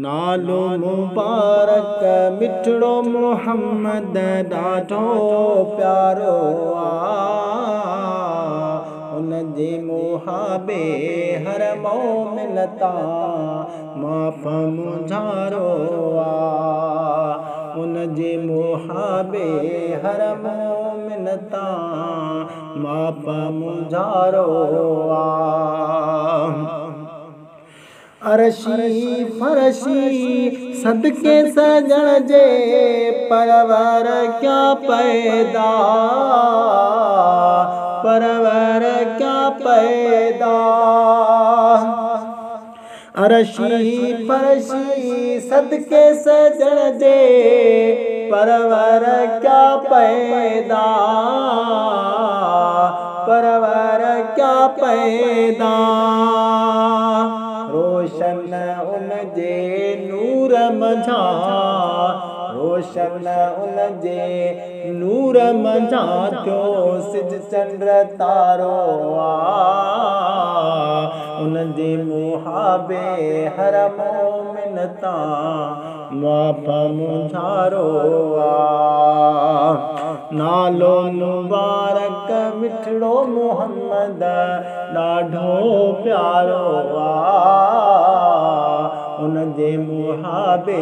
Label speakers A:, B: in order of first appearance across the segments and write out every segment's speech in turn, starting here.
A: नालो मुबारक मिठड़ो मोहम्मद ॾाढो प्यारो उन जे मुहाबे हर मोमिन तां माप मुझारो उन जे मुहाबे हर मोमिन तां माप मुझारो अरशी फरशी सदके सजण जे परवर क्या पैदा अरशी फरशी सदके सजण जे परवर क्या पैदा रोशन उन जे नूर मंझा रोशन उन जे नूर मंझा थियो सिज चंद्र तारो उन जे मुहाबे हर मोमिन तां माप मुझारो नालो मुबारक मिठड़ो मोहम्मद ॾाढो प्यारो उन जे मुहाबे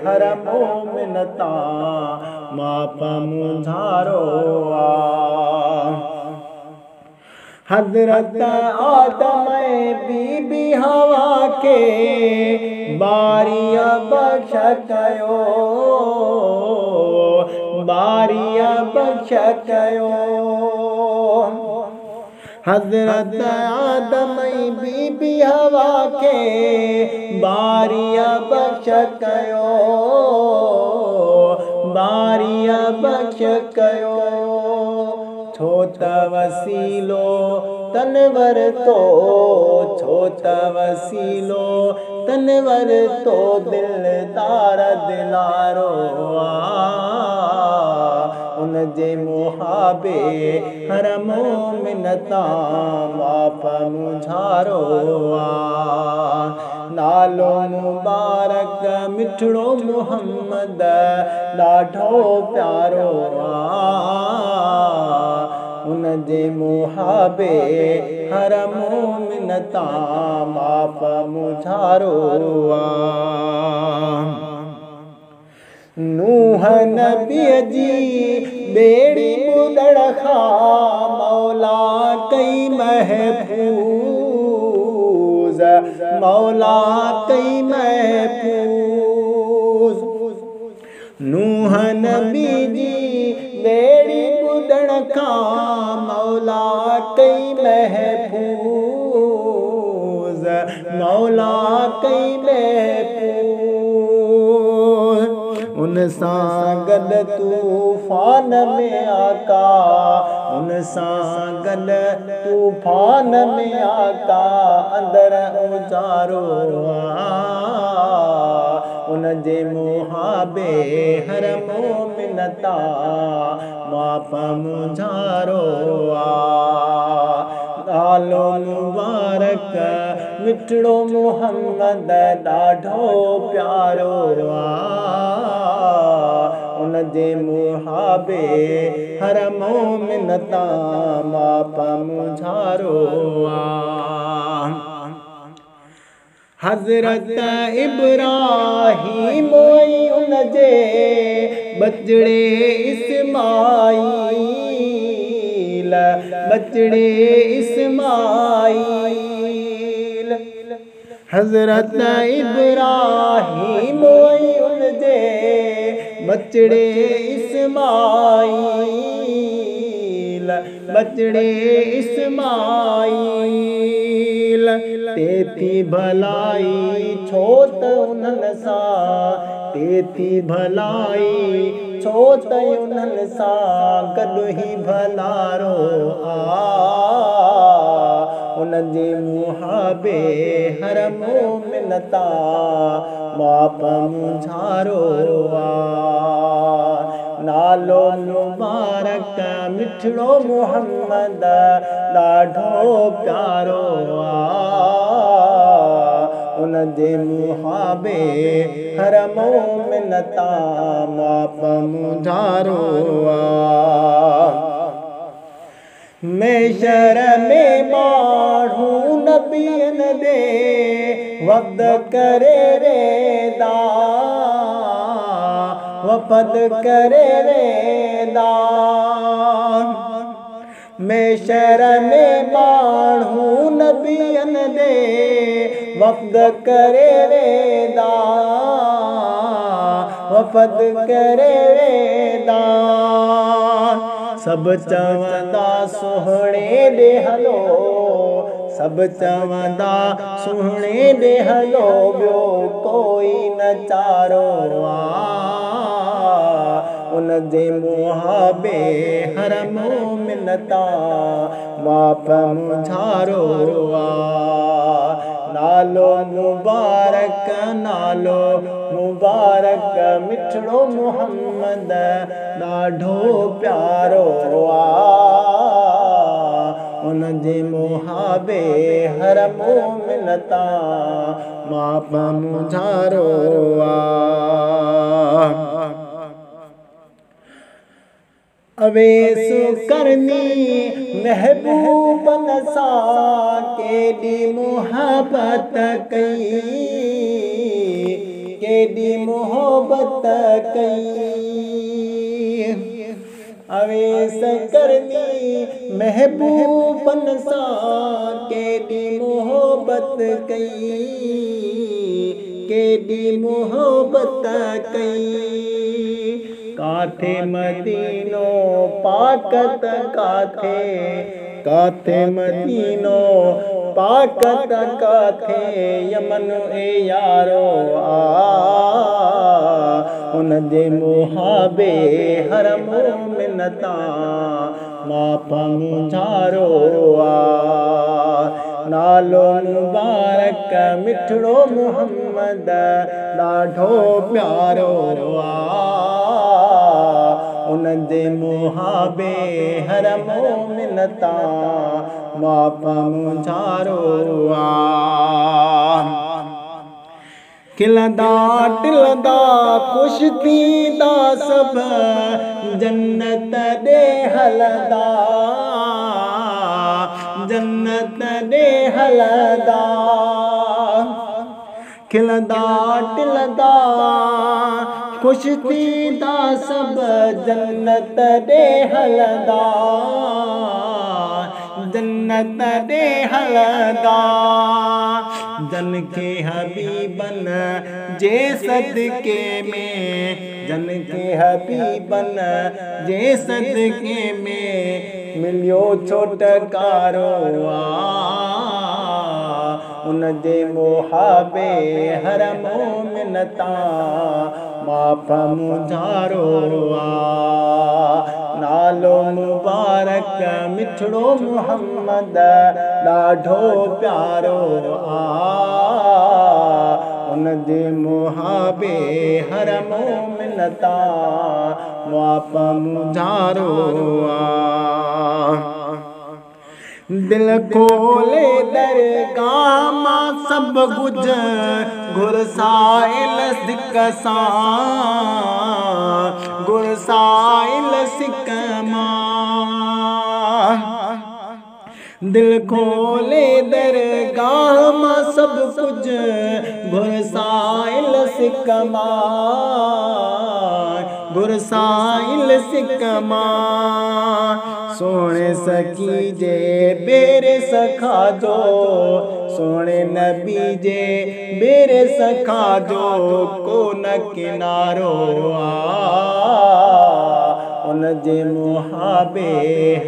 A: हर मोमिन तां माप मुझारो हज़रत आदम बीबी हवा के बारीअ बख्श कयो हज़रत आदम बीबी हवा के बारीअ बख्श कयो छो त वसीलो तनवर तो छो त वसीलो तनवर तो दिलदार दिलारो उन जे मुहाबे हर मोमिन तां माप मुझारो नालो मुबारक मिठड़ो मोहम्मद ॾाढो प्यारो उन जे मुहाबे हर मोमिन तां माप मुझारो नूह नबीअ जी बेड़ी ॿुधण खां मौला कई महफूज़ नूह नबी जी बेड़ी ॿुधण खां मौला कई महफूज़ उन सां गॾु तूफ़ान में आका उन सां गॾु तूफ़ान में आका अंदर उजारो उन जे मुहाबे हर मोमिन तां माप मुझारो नालो मुबारक मिठड़ो मोहम्मद ॾाढो प्यारो उन जे मुहाबे हर मोमिन तां माप मुझारो हज़रत इब्राहीम उन जे बचड़े इस्माईल हज़रत इब्राहीम उन जे बचड़े इस्माईल तेती भलाई छो त उन्हनि सां तेती भलाई छो त उन्हनि सां गॾु ई भलारो उन जे मुहाबे हर मोमिन तां माप मुझारो नालो मुबारक मिठड़ो मोहम्मद ॾाढो प्यारो उन जे मुहाबे हर मोमिनता माप मुझारो मेशर में माण्हू नबियन दे वफ़द करे वेंदा वफ़द करे वेंदा मेशर में माण्हू नबियन दे वफ़द करे वेंदा वफ़द करे वेंदा सब चवंदा सुहिणे ॾे हलो सब चवंदा सुहिणे ॾे हलो ॿियो कोई न चारो उन जे मुहाबे हर मोमिनता माप मुझारो नालो मुबारक मिठड़ो मुहम्मद ॾाढो प्यारो उन जे मुहाबे हर मोमिनता माप मुझारो अवेस करनी महबूबन सां केॾी मोहब्बत कई केॾी मोहब्बत कई अवेस करनी महबूबन सां केॾी मोहब्बत कई केॾी मोहब्बत कई काथे मदीनो पाकत काथे मदीनो पाकत काथे यमन ए यारो उन जे मुहाबे हर मोमिनता माप मुझारो नालो मुबारक मिठड़ो मुहम्मद ॾाढो प्यारो उन जे मुहाबे हर मोमिनता माप मुझारो खिलंदा टिलंदा ख़ुश थींदा सब जन्नत ॾे हलंदा जन्नत ॾे हलंदा खिलंदा टिलंदा ख़ुश थींदा सब जन्नत ॾे हलंदा जन्नत ॾे हलंदा जन के हबीबन जे सदके में जन के हबीबन जे सदके में मिलियो छोटकारो उन जे मुहाबे हर मोमिनता माप मुझारो नालो मुबारक मिठड़ो मुहम्मद ॾाढो प्यारो उन जे मुहाबे हर मोमिनता माप मुझारो दिल खोले दरगाह मां सब कुछ घुरसाइल सिक सां घुरसाइल सिक मां दिल खोले दरगाह मां सब कुछ घुरसाइल सिक मां घुरसाइल सिक मां सोने सकी जे बेरे सखा जो सोने नबी जे बेरे सखा जो को न किनारो उन जे मुहाबे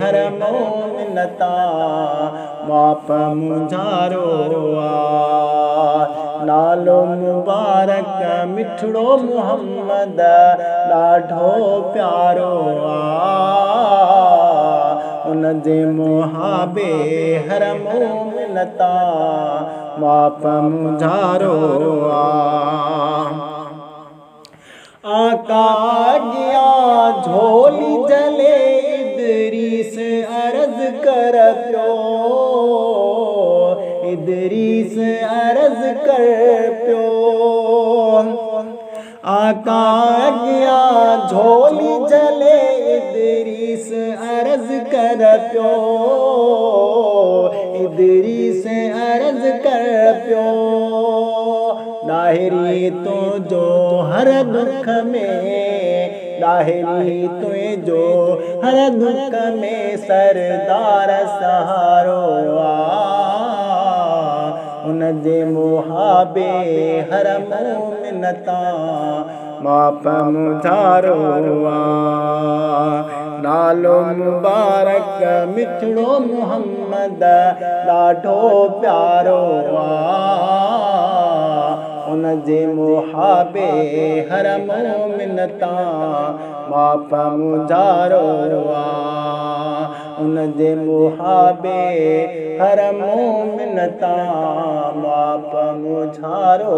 A: हर मोमिनता माप मुझारो नालो मुबारक मिठड़ो मुहम्मद ॾाढो प्यारो उन जे मुहाबे हर मोमिनता माप मुझारो आका गया झोली जले इदरीस अर्ज कर पियो इदरीस अर्ज़ कर पियो आका अॻियां झोली झले इदरीस अर्ज़ कर पियो इदरीस अर्ज़ कर पियो लाहिरी तुंहिंजो हर दुख में लाहिरी तुंहिंजो हर दुख में सरदार सहारो उन जे मुहाबे हर मोमिन तां माप मुझारो नालो मुबारक मिठड़ो मुहम्मद ॾाढो प्यारो उन जे मुहाबे हर मोमिन तां माप मुझारो उन जे मुहाबे हर मोमिन तां माप मुझारो